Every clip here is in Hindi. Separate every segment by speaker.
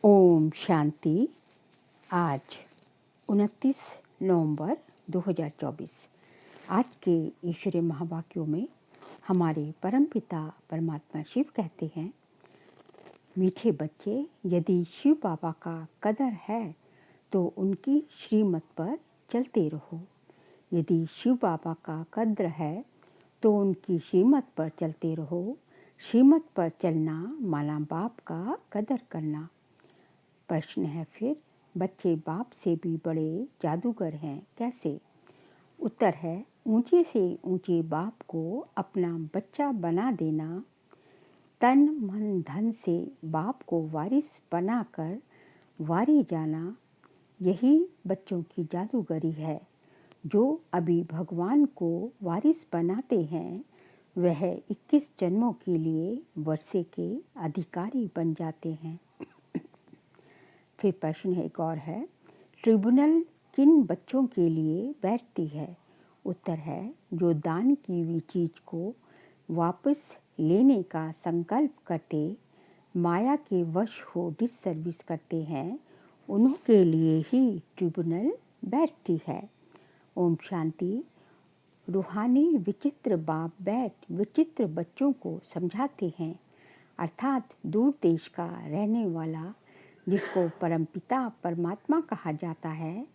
Speaker 1: ओम शांति। आज 29 नवंबर 2024। आज के ईश्वरीय महावाक्यों में हमारे परमपिता परमात्मा शिव कहते हैं, मीठे बच्चे, यदि शिव बाबा का कदर है तो उनकी श्रीमत पर चलते रहो। यदि शिव बाबा का कद्र है तो उनकी श्रीमत पर चलते रहो। श्रीमत पर चलना माना बाप का कदर करना। प्रश्न है फिर, बच्चे बाप से भी बड़े जादूगर हैं, कैसे? उत्तर है, ऊंचे से ऊंचे बाप को अपना बच्चा बना देना, तन मन धन से बाप को वारिस बनाकर वारी जाना, यही बच्चों की जादूगरी है। जो अभी भगवान को वारिस बनाते हैं वह 21 जन्मों के लिए वर्षे के अधिकारी बन जाते हैं। फिर प्रश्न एक और है, ट्रिब्यूनल किन बच्चों के लिए बैठती है? उत्तर है, जो दान की हुई चीज को वापस लेने का संकल्प करते, माया के वश हो डिससर्विस करते हैं, उन्हीं के लिए ही ट्रिब्यूनल बैठती है। ओम शांति। रूहानी विचित्र बाप बैठ विचित्र बच्चों को समझाते हैं, अर्थात दूर देश का रहने वाला, जिसको परमपिता परमात्मा कहा जाता है,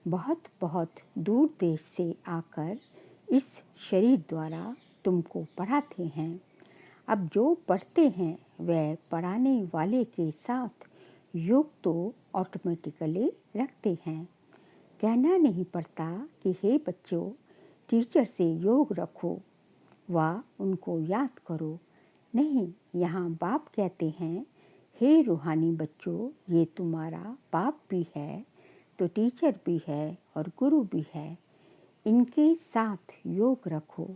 Speaker 1: बहुत बहुत दूर देश से आकर इस शरीर द्वारा तुमको पढ़ाते हैं। अब जो पढ़ते हैं वह पढ़ाने वाले के साथ योग तो ऑटोमेटिकली रखते हैं। कहना नहीं पड़ता कि हे बच्चों, टीचर से योग रखो व उनको याद करो। नहीं, यहाँ बाप कहते हैं, हे रूहानी बच्चों, ये तुम्हारा बाप भी है तो टीचर भी है और गुरु भी है। इनके साथ योग रखो,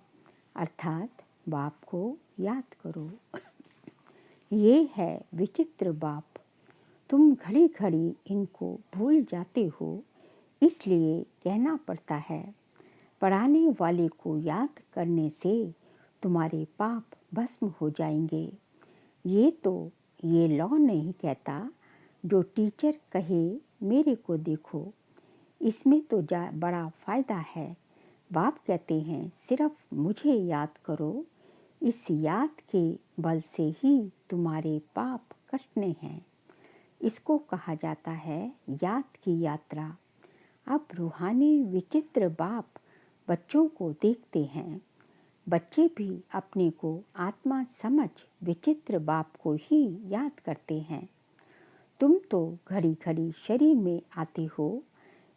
Speaker 1: अर्थात बाप को याद करो। ये है विचित्र बाप। तुम घड़ी घड़ी इनको भूल जाते हो, इसलिए कहना पड़ता है। पढ़ाने वाले को याद करने से तुम्हारे पाप भस्म हो जाएंगे। ये लॉ नहीं कहता, जो टीचर कहे मेरे को देखो, इसमें तो बड़ा फ़ायदा है। बाप कहते हैं, सिर्फ मुझे याद करो, इस याद के बल से ही तुम्हारे पाप कटने हैं। इसको कहा जाता है याद की यात्रा। अब रूहानी विचित्र बाप बच्चों को देखते हैं। बच्चे भी अपने को आत्मा समझ विचित्र बाप को ही याद करते हैं। तुम तो घड़ी घड़ी शरीर में आते हो,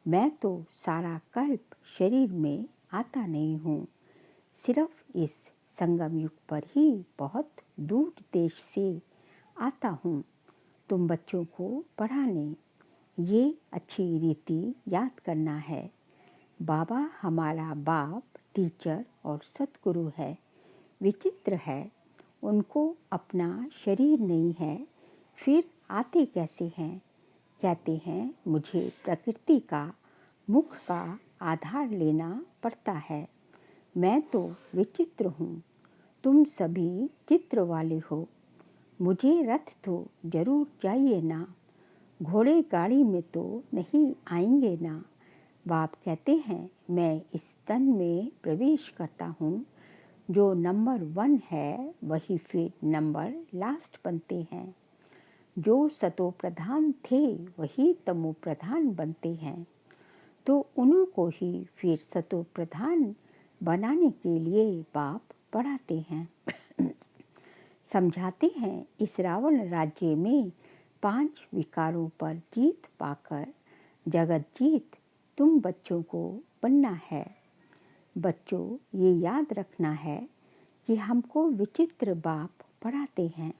Speaker 1: मैं तो सारा कल्प शरीर में आता नहीं हूँ। सिर्फ इस संगम युग पर ही बहुत दूर देश से आता हूँ तुम बच्चों को पढ़ाने। ये अच्छी रीति याद करना है। बाबा हमारा बाप, टीचर और सतगुरु है। विचित्र है, उनको अपना शरीर नहीं है, फिर आते कैसे हैं? कहते हैं, मुझे प्रकृति का मुख का आधार लेना पड़ता है। मैं तो विचित्र हूँ, तुम सभी चित्र वाले हो। मुझे रथ तो जरूर चाहिए ना, घोड़े गाड़ी में तो नहीं आएंगे ना। बाप कहते हैं, मैं इस तन में प्रवेश करता हूँ। जो नंबर 1 है वही फिर नंबर लास्ट बनते हैं। जो सतो प्रधान थे वही तमो प्रधान बनते हैं, तो उन्हीं को ही फिर सतो प्रधान बनाने के लिए बाप पढ़ाते हैं। समझाते हैं, इस रावण राज्य में 5 विकारों पर जीत पाकर जगत जीत तुम बच्चों को बनना है। बच्चों, ये याद रखना है कि हमको विचित्र बाप पढ़ाते हैं।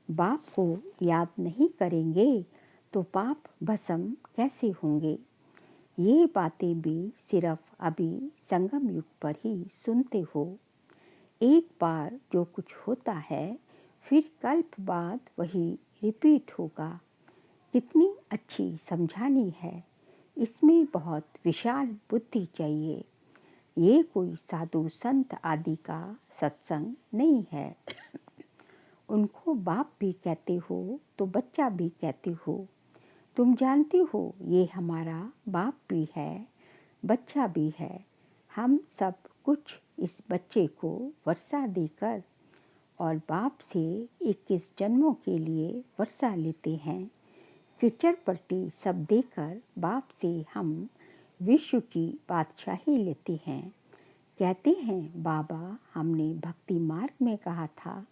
Speaker 1: बाप को याद नहीं करेंगे तो पाप भस्म कैसे होंगे? ये बातें भी सिर्फ अभी संगम युग पर ही सुनते हो। एक बार जो कुछ होता है फिर कल्प बाद वही रिपीट होगा। कितनी अच्छी समझानी है। इसमें बहुत विशाल बुद्धि चाहिए। ये कोई साधु संत आदि का सत्संग नहीं है। उनको बाप भी कहते हो तो बच्चा भी कहते हो। तुम जानते हो ये हमारा बाप भी है, बच्चा भी है। हम सब कुछ इस बच्चे को वर्षा देकर और बाप से 21 जन्मों के लिए वर्षा लेते हैं। कीचड़ पट्टी सब देकर बाप से हम विश्व की बादशाही लेते हैं। कहते हैं बाबा, हमने भक्ति मार्ग में कहा था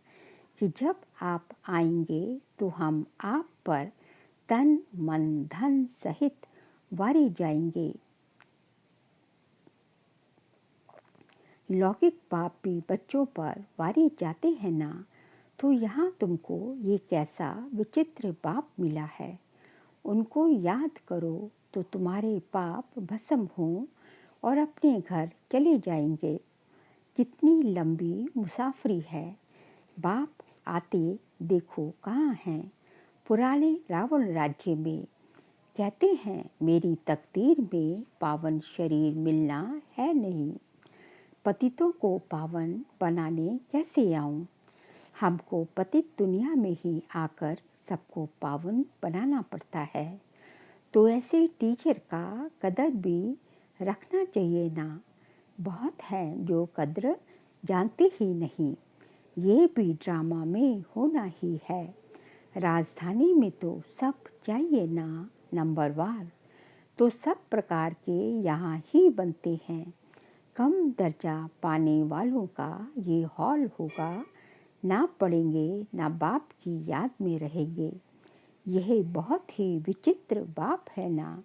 Speaker 1: कि जब आप आएंगे तो हम आप पर तन मन धन सहित वारे जाएंगे। लौकिक बाप भी बच्चों पर वारे जाते हैं ना, तो यहाँ तुमको ये कैसा विचित्र बाप मिला है। उनको याद करो तो तुम्हारे पाप भस्म हों और अपने घर चले जाएंगे। कितनी लंबी मुसाफरी है। बाप आते देखो कहाँ हैं, पुराने रावण राज्य में। कहते हैं मेरी तकदीर में पावन शरीर मिलना है नहीं। पतितों को पावन बनाने कैसे आऊं? हमको पतित दुनिया में ही आकर सबको पावन बनाना पड़ता है। तो ऐसे टीचर का कदर भी रखना चाहिए ना। बहुत हैं जो कद्र जानते ही नहीं। ये भी ड्रामा में होना ही है। राजधानी में तो सब चाहिए ना नंबरवार, तो सब प्रकार के यहाँ ही बनते हैं। कम दर्जा पाने वालों का ये हॉल होगा। ना पढ़ेंगे ना बाप की याद में रहेंगे। यह बहुत ही विचित्र बाप है ना।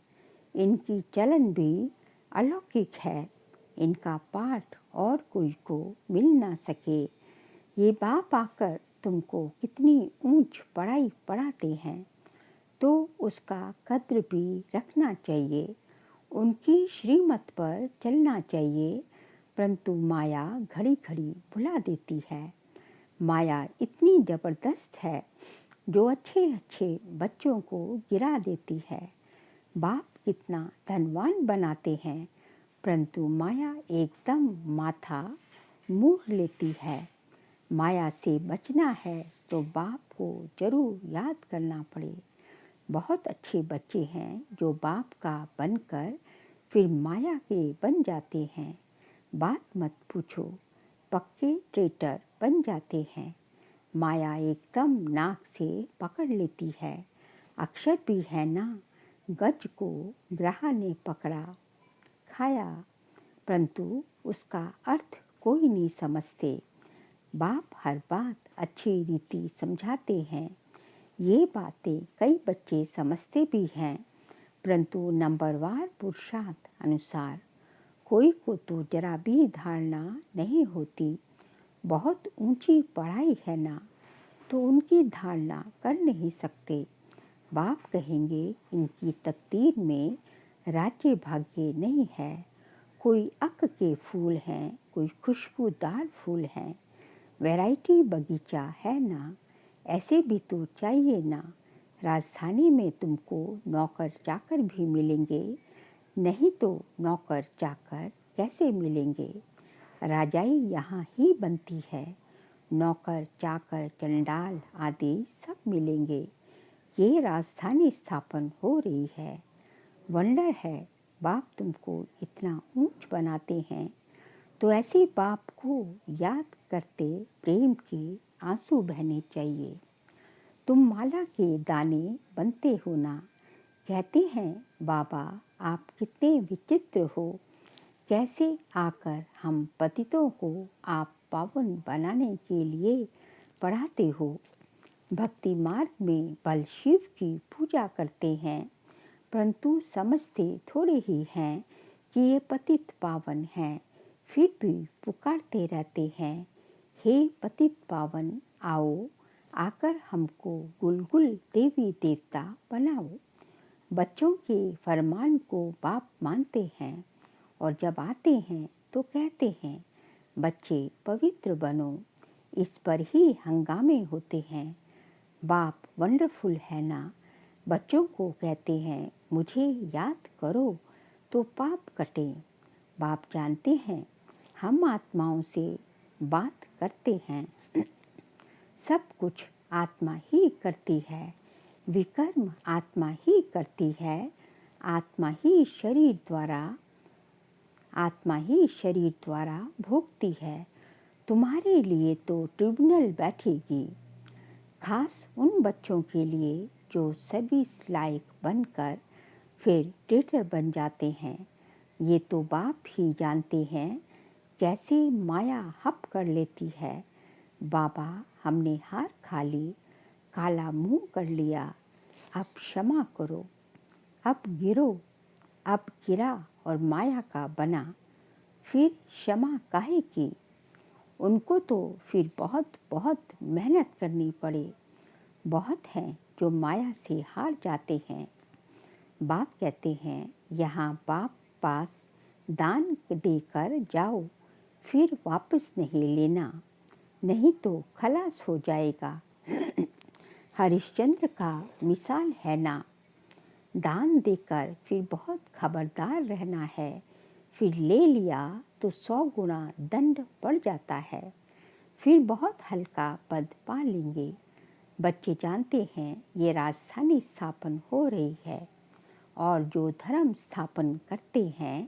Speaker 1: इनकी चलन भी अलौकिक है। इनका पाठ और कोई को मिल ना सके। ये बाप आकर तुमको कितनी ऊंच पढ़ाई पढ़ाते हैं, तो उसका कद्र भी रखना चाहिए। उनकी श्रीमत पर चलना चाहिए। परंतु माया घड़ी घड़ी भुला देती है। माया इतनी ज़बरदस्त है जो अच्छे अच्छे बच्चों को गिरा देती है। बाप कितना धनवान बनाते हैं, परंतु माया एकदम माथा मोड़ लेती है। माया से बचना है तो बाप को जरूर याद करना पड़े। बहुत अच्छे बच्चे हैं जो बाप का बनकर फिर माया के बन जाते हैं। बात मत पूछो, पक्के ट्रेटर बन जाते हैं। माया एकदम नाक से पकड़ लेती है। अक्षर भी है ना, गज को ग्रहा ने पकड़ा खाया, परंतु उसका अर्थ कोई नहीं समझते। बाप हर बात अच्छी रीति समझाते हैं। ये बातें कई बच्चे समझते भी हैं, परंतु नंबरवार पुरुषार्थ अनुसार। कोई को तो जरा भी धारणा नहीं होती। बहुत ऊंची पढ़ाई है ना, तो उनकी धारणा कर नहीं सकते। बाप कहेंगे इनकी तकदीर में राज्य भाग्य नहीं है। कोई अक के फूल हैं, कोई खुशबूदार फूल हैं। वैरायटी बगीचा है ना, ऐसे भी तो चाहिए ना। राजधानी में तुमको नौकर चाकर भी मिलेंगे, नहीं तो नौकर चाकर कैसे मिलेंगे। राजाई यहाँ ही बनती है। नौकर चाकर चंडाल आदि सब मिलेंगे। ये राजधानी स्थापन हो रही है। वंडर है बाप तुमको इतना ऊंच बनाते हैं, तो ऐसे बाप को याद करते प्रेम के आंसू बहने चाहिए। तुम माला के दाने बनते हो ना। कहते हैं बाबा आप कितने विचित्र हो। कैसे आकर हम पतितों को आप पावन बनाने के लिए पढ़ाते हो। भक्ति मार्ग में बल शिव की पूजा करते हैं, परंतु समझते थोड़े ही हैं कि ये पतित पावन हैं। फिर भी पुकारते रहते हैं, हे पतित पावन आओ, आकर हमको गुलगुल देवी देवता बनाओ। बच्चों के फरमान को बाप मानते हैं और जब आते हैं तो कहते हैं बच्चे पवित्र बनो। इस पर ही हंगामे होते हैं। बाप वंडरफुल है ना। बच्चों को कहते हैं मुझे याद करो तो पाप कटे। बाप जानते हैं हम आत्माओं से बात करते हैं। सब कुछ आत्मा ही करती है, विकर्म आत्मा ही करती है, आत्मा ही शरीर द्वारा भोगती है। तुम्हारे लिए तो ट्रिब्यूनल बैठेगी, खास उन बच्चों के लिए जो सर्विस लायक बनकर फिर ट्रेटर बन जाते हैं। ये तो बाप ही जानते हैं कैसे माया हप कर लेती है। बाबा, हमने हार खा ली, काला मुंह कर लिया, अब क्षमा करो। अब गिरा और माया का बना, फिर क्षमा काहे की। उनको तो फिर बहुत बहुत मेहनत करनी पड़े। बहुत हैं जो माया से हार जाते हैं। बाप कहते हैं, यहाँ बाप पास दान देकर जाओ, फिर वापस नहीं लेना, नहीं तो खलास हो जाएगा। हरिश्चंद्र का मिसाल है ना। दान देकर फिर बहुत खबरदार रहना है, फिर ले लिया तो 100 गुना दंड बढ़ जाता है, फिर बहुत हल्का पद पा लेंगे। बच्चे जानते हैं ये राजधानी स्थापन हो रही है, और जो धर्म स्थापन करते हैं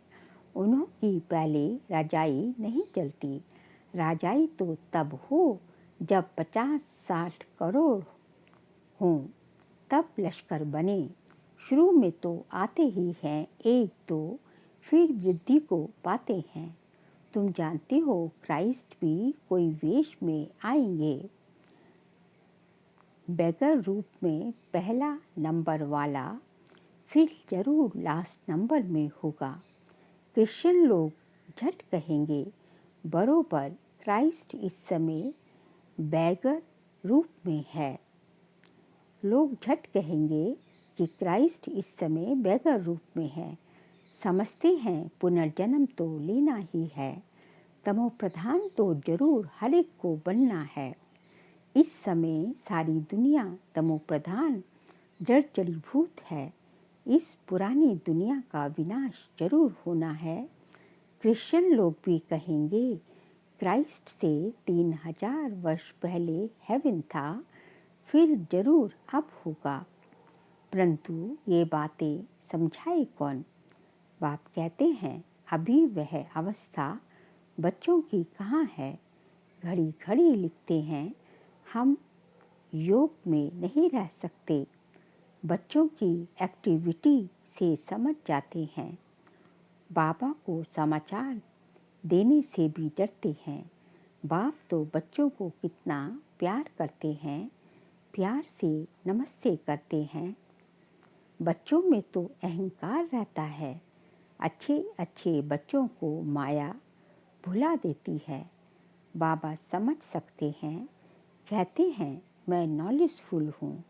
Speaker 1: उन्हों की पहले राजाई नहीं चलती। राजाई तो तब हो जब 50-60 करोड़ हों, तब लश्कर बने। शुरू में तो आते ही हैं 1-2, फिर वृद्धि को पाते हैं। तुम जानते हो क्राइस्ट भी कोई वेश में आएंगे, बेगर रूप में पहला नंबर वाला, फिर जरूर लास्ट नंबर में होगा। क्रिश्चियन लोग झट कहेंगे, बरोबर क्राइस्ट इस समय बेगर रूप में है। लोग झट कहेंगे कि क्राइस्ट इस समय बेगर रूप में है। समझते हैं पुनर्जन्म तो लेना ही है, तमो प्रधान तो जरूर हर एक को बनना है। इस समय सारी दुनिया तमो प्रधान जड़ जड़ीभूत है। इस पुरानी दुनिया का विनाश जरूर होना है। क्रिश्चियन लोग भी कहेंगे, क्राइस्ट से 3000 वर्ष पहले हेवन था, फिर जरूर अब होगा। परंतु ये बातें समझाए कौन। बाप कहते हैं, अभी वह अवस्था बच्चों की कहाँ है। घड़ी घड़ी लिखते हैं, हम योग में नहीं रह सकते। बच्चों की एक्टिविटी से समझ जाते हैं। बाबा को समाचार देने से भी डरते हैं। बाप तो बच्चों को कितना प्यार करते हैं, प्यार से नमस्ते करते हैं। बच्चों में तो अहंकार रहता है। अच्छे अच्छे बच्चों को माया भुला देती है। बाबा समझ सकते हैं, कहते हैं, मैं नॉलेजफुल हूँ।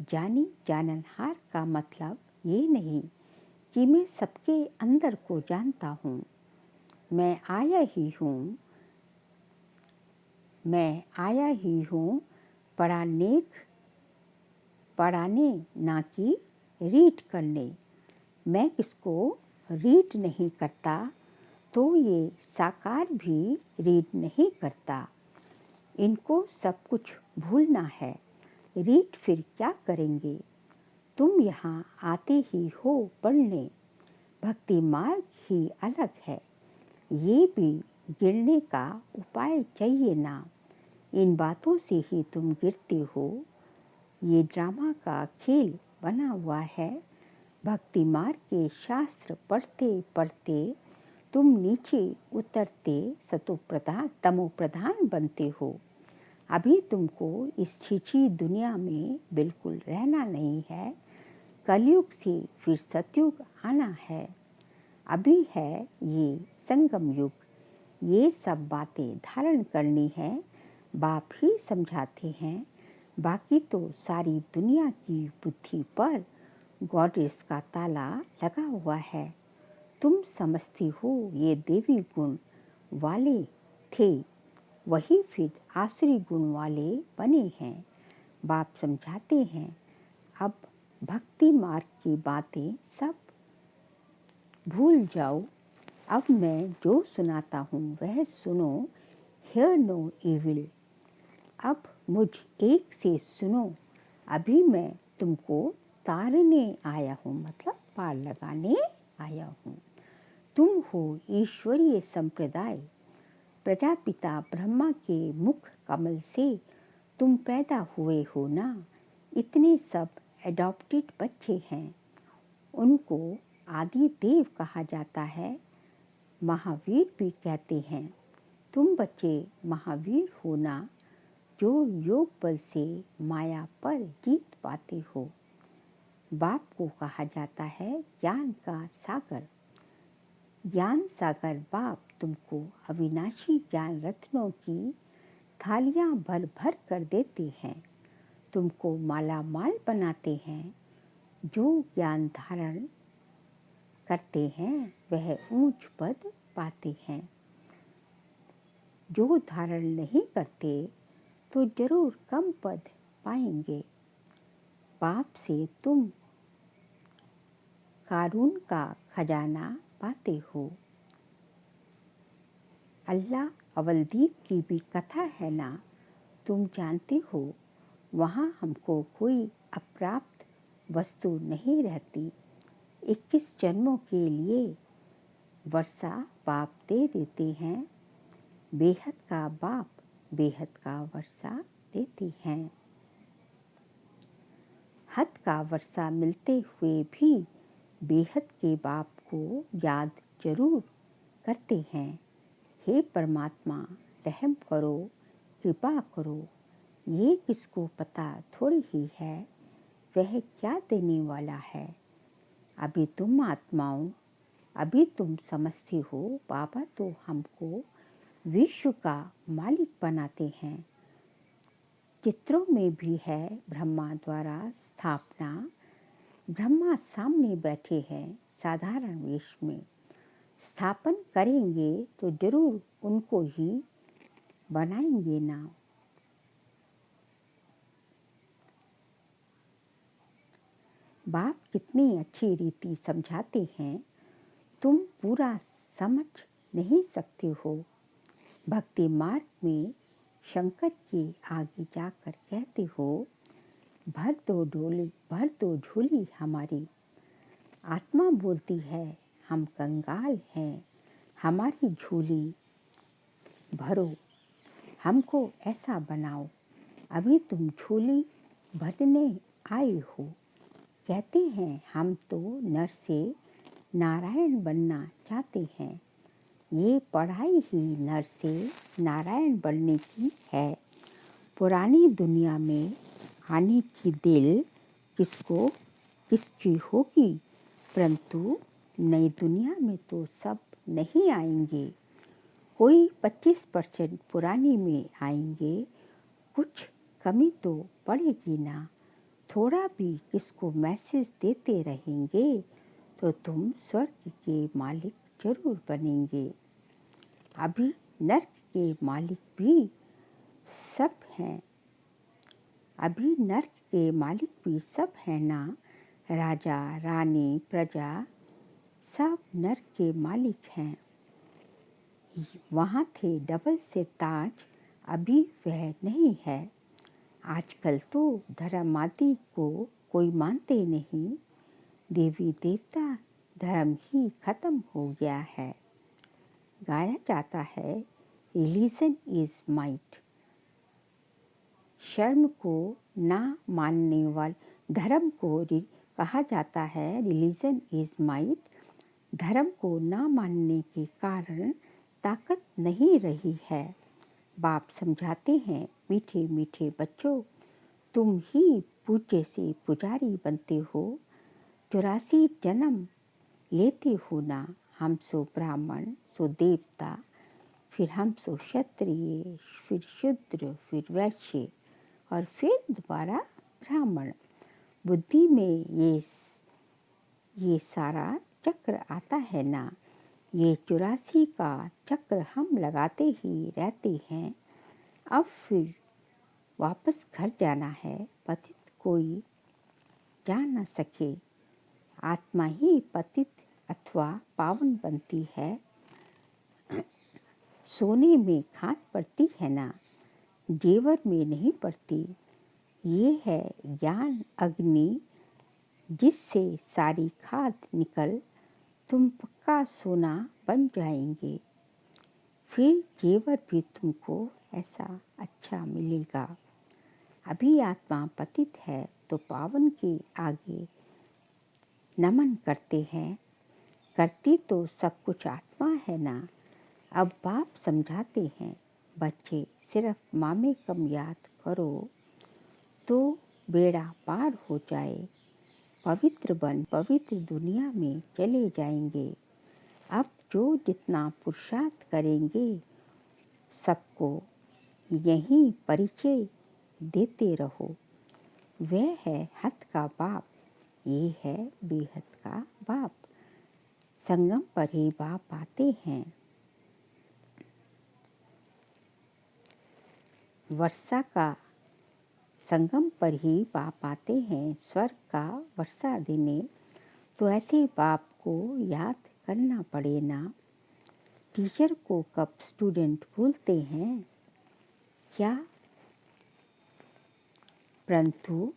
Speaker 1: जानी जाननहार का मतलब ये नहीं कि मैं सबके अंदर को जानता हूँ। मैं आया ही हूँ पढ़ाने ना कि रीड करने। मैं किसको रीड नहीं करता तो ये साकार भी रीड नहीं करता। इनको सब कुछ भूलना है। रीड फिर क्या करेंगे। तुम यहाँ आते ही हो पढ़ने। भक्ति मार्ग ही अलग है। ये भी गिरने का उपाय चाहिए ना। इन बातों से ही तुम गिरते हो। ये ड्रामा का खेल बना हुआ है। भक्ति मार्ग के शास्त्र पढ़ते पढ़ते तुम नीचे उतरते तमो प्रधान बनते हो। अभी तुमको इस छिछी दुनिया में बिल्कुल रहना नहीं है। कलयुग से फिर सतयुग आना है। अभी है ये संगम युग। ये सब बातें धारण करनी है। बाप ही समझाते हैं। बाकी तो सारी दुनिया की बुद्धि पर गॉडेस का ताला लगा हुआ है। तुम समझती हो ये देवी गुण वाले थे, वही फिर आसुरी गुण वाले बने हैं। बाप समझाते हैं, अब भक्ति मार्ग की बातें सब भूल जाओ। अब मैं जो सुनाता हूँ वह सुनो। Hear no evil. अब मुझ एक से सुनो, अभी मैं तुमको तारने आया हूँ, मतलब पार लगाने आया हूँ। तुम हो ईश्वरीय संप्रदाय, प्रजापिता ब्रह्मा के मुख कमल से तुम पैदा हुए हो ना। इतने सब एडॉप्टेड बच्चे हैं, उनको आदि देव कहा जाता है, महावीर भी कहते हैं। तुम बच्चे महावीर हो ना, जो योग बल से माया पर जीत पाते हो। बाप को कहा जाता है ज्ञान का सागर। ज्ञान सागर बाप तुमको अविनाशी ज्ञान रत्नों की थालियां भर भर कर देते हैं, तुमको माला माल बनाते हैं। जो ज्ञान धारण करते हैं वह ऊंच पद पाते हैं, जो धारण नहीं करते तो जरूर कम पद पाएंगे। बाप से तुम कारून का खजाना पाते हो। अल्लाह अवलदीप की भी कथा है ना, तुम जानते हो। वहाँ हमको कोई अप्राप्त वस्तु नहीं रहती। 21 जन्मों के लिए वर्षा बाप दे देते हैं, बेहद का बाप बेहद का वर्षा देते हैं। हद का वर्षा मिलते हुए भी बेहद के बाप को याद जरूर करते हैं। हे परमात्मा, रहम करो, कृपा करो। ये किसको पता थोड़ी ही है वह क्या देने वाला है। अभी तुम आत्माओं, अभी तुम समझते हो बाबा तो हमको विश्व का मालिक बनाते हैं। चित्रों में भी है ब्रह्मा द्वारा स्थापना। ब्रह्मा सामने बैठे हैं साधारण वेश में। स्थापन करेंगे तो जरूर उनको ही बनाएंगे ना। बाप कितनी अच्छी रीति समझाते हैं, तुम पूरा समझ नहीं सकते हो। भक्ति मार्ग में शंकर के आगे जाकर कहते हो, भर दो डोली भर दो झोली हमारी। आत्मा बोलती है हम कंगाल हैं, हमारी झोली भरो, हमको ऐसा बनाओ। अभी तुम झोली भरने आए हो। कहते हैं हम तो नर से नारायण बनना चाहते हैं। ये पढ़ाई ही नर से नारायण बनने की है। पुरानी दुनिया में आने की दिल किसकी होगी, परंतु नई दुनिया में तो सब नहीं आएंगे। कोई 25% पुरानी में आएंगे। कुछ कमी तो पड़ेगी ना। थोड़ा भी किसको मैसेज देते रहेंगे तो तुम स्वर्ग के मालिक जरूर बनेंगे। अभी नर्क के मालिक भी सब हैं। अभी नर्क के मालिक भी सब हैं ना। राजा रानी प्रजा सब नर्क के मालिक हैं। वहाँ थे डबल से ताज, अभी वह नहीं है। आजकल तो धर्म आदि को कोई मानते नहीं। देवी देवता धर्म ही खत्म हो गया है। गाया जाता है रिलीजन इज माइट। शर्म को ना मानने वाले धर्म को कहा जाता है रिलीजन इज माइट। धर्म को ना मानने के कारण ताकत नहीं रही है। बाप समझाते हैं मीठे मीठे बच्चों, तुम ही पूज्य से पुजारी बनते हो। 84 जन्म लेते हो ना। हम सो ब्राह्मण, सो देवता, फिर हम सो क्षत्रिय, फिर शूद्र, फिर वैश्य और फिर दोबारा ब्राह्मण। बुद्धि में ये सारा चक्र आता है ना। ये 84 का चक्र हम लगाते ही रहते हैं। अब फिर वापस घर जाना है। पतित कोई जा न सके, आत्मा ही पतित अथवा पावन बनती है। सोने में खाद पड़ती है ना। जेवर में नहीं पड़ती। ये है ज्ञान अग्नि, जिससे सारी खाद निकल तुम पक्का सोना बन जाएंगे। फिर जेवर भी तुमको ऐसा अच्छा मिलेगा। अभी आत्मा पतित है तो पावन के आगे नमन करते हैं। करती तो सब कुछ आत्मा है ना। अब बाप समझाते हैं, बच्चे सिर्फ मामे कम याद करो तो बेड़ा पार हो जाए। पवित्र बन पवित्र दुनिया में चले जाएंगे। अब जो जितना पुरुषार्थ करेंगे सबको यही परिचय देते रहो। वह है हद का बाप, ये है बेहद का बाप। संगम पर ही बाप आते हैं। वर्षा का संगम पर ही बाप आते हैं स्वर्ग का वर्षा देने। तो ऐसे बाप को याद करना पड़े ना। टीचर को कब स्टूडेंट भूलते हैं क्या? परंतु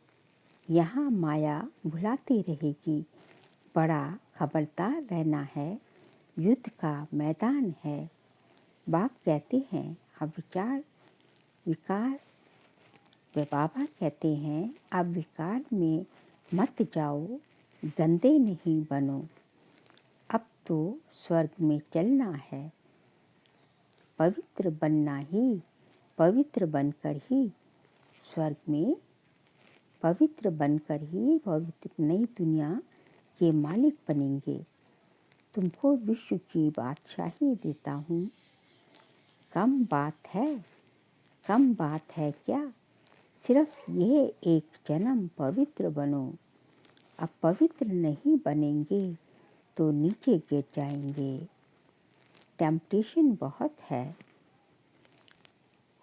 Speaker 1: यहाँ माया भुलाती रहेगी। बड़ा खबरदार रहना है, युद्ध का मैदान है। बाप कहते हैं अब विचार विकास, वे बाबा कहते हैं अब विकार में मत जाओ, गंदे नहीं बनो। अब तो स्वर्ग में चलना है। पवित्र बनना ही, पवित्र बनकर ही स्वर्ग में, पवित्र बनकर ही पवित्र नई दुनिया के मालिक बनेंगे। तुमको विश्व की बादशाही देता हूँ। कम बात है क्या? सिर्फ यह एक जन्म पवित्र बनो। अब पवित्र नहीं बनेंगे तो नीचे गिर जाएंगे। टेम्पटेशन बहुत है।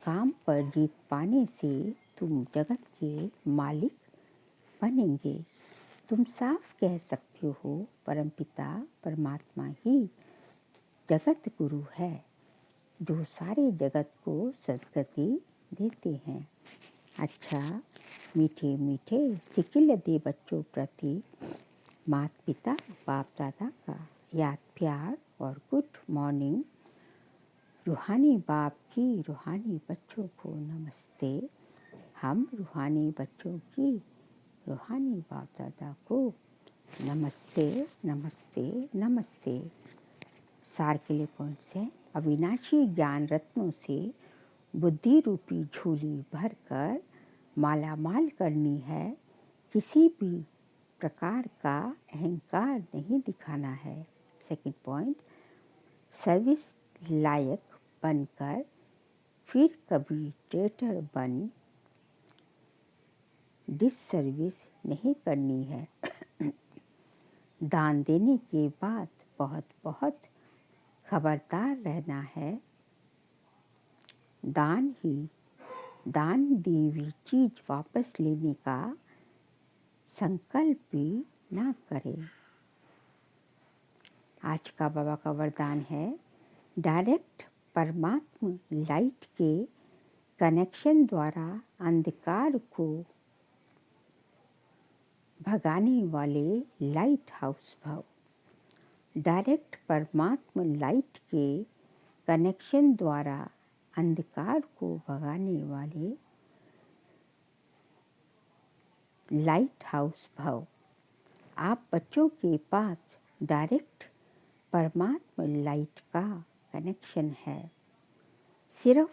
Speaker 1: काम पर जीत पाने से तुम जगत के मालिक बनेंगे। तुम साफ कह सकते हो परमपिता परमात्मा ही जगत गुरु है, जो सारे जगत को सद्गति देते हैं। अच्छा मीठे मीठे सिकिल दे बच्चों प्रति माता पिता बाप दादा का याद प्यार और गुड मॉर्निंग। रूहानी बाप की रूहानी बच्चों को नमस्ते। हम रूहानी बच्चों की रूहानी बाप दादा को नमस्ते नमस्ते नमस्ते। सार के लिए पॉइंट्स हैं। अविनाशी ज्ञान रत्नों से बुद्धि रूपी झोली भरकर माला माल करनी है। किसी भी प्रकार का अहंकार नहीं दिखाना है। सेकंड पॉइंट, सर्विस लायक बनकर फिर कभी ट्रेटर बन डिससर्विस नहीं करनी है। दान देने के बाद बहुत बहुत खबरदार रहना है। दान दी हुई चीज वापस लेने का संकल्प भी ना करें। आज का बाबा का वरदान है, डायरेक्ट परमात्मा लाइट के कनेक्शन द्वारा अंधकार को भगाने वाले लाइट हाउस भव। डायरेक्ट परमात्मा लाइट के कनेक्शन द्वारा अंधकार को भगाने वाले लाइट हाउस भव। आप बच्चों के पास डायरेक्ट परमात्मा लाइट का कनेक्शन है। सिर्फ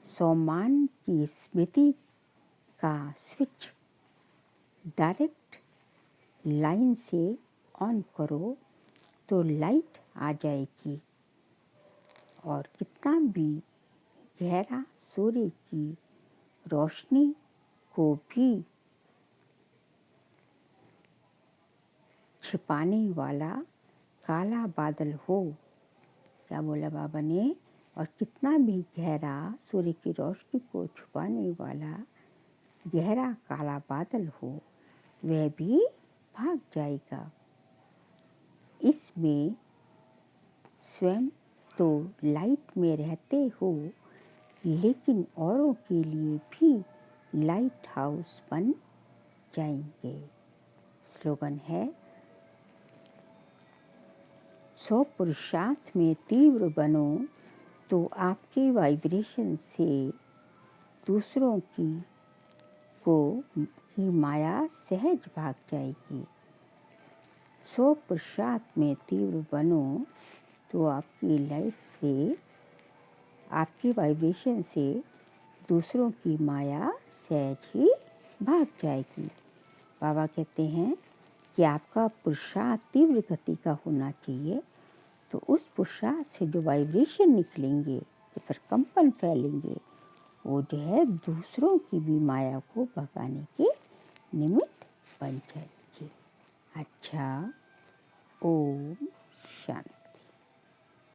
Speaker 1: सोमान की स्मृति का स्विच डायरेक्ट लाइन से ऑन करो तो लाइट आ जाएगी और कितना भी गहरा सूर्य की रोशनी को भी छिपाने वाला काला बादल हो। क्या बोला बाबा ने? और कितना भी गहरा सूर्य की रोशनी को छुपाने वाला गहरा काला बादल हो, वह भी भाग जाएगा। इसमें स्वयं तो लाइट में रहते हो, लेकिन औरों के लिए भी लाइट हाउस बन जाएंगे। स्लोगन है, 100 पुरुषार्थ में तीव्र बनो तो आपके वाइब्रेशन से दूसरों की माया सहज भाग जाएगी। 100 पुरुषार्थ में तीव्र बनो तो आपकी लाइट से, आपके वाइब्रेशन से दूसरों की माया सहज ही भाग जाएगी। बाबा कहते हैं कि आपका पुरुषार्थ तीव्र गति का होना चाहिए, तो उस पुरुषार्थ से जो वाइब्रेशन निकलेंगे, जो पर कंपन फैलेंगे, वो जो है दूसरों की भी माया को भगाने के निमित्त बन जाएगी। अच्छा, ओम शांति।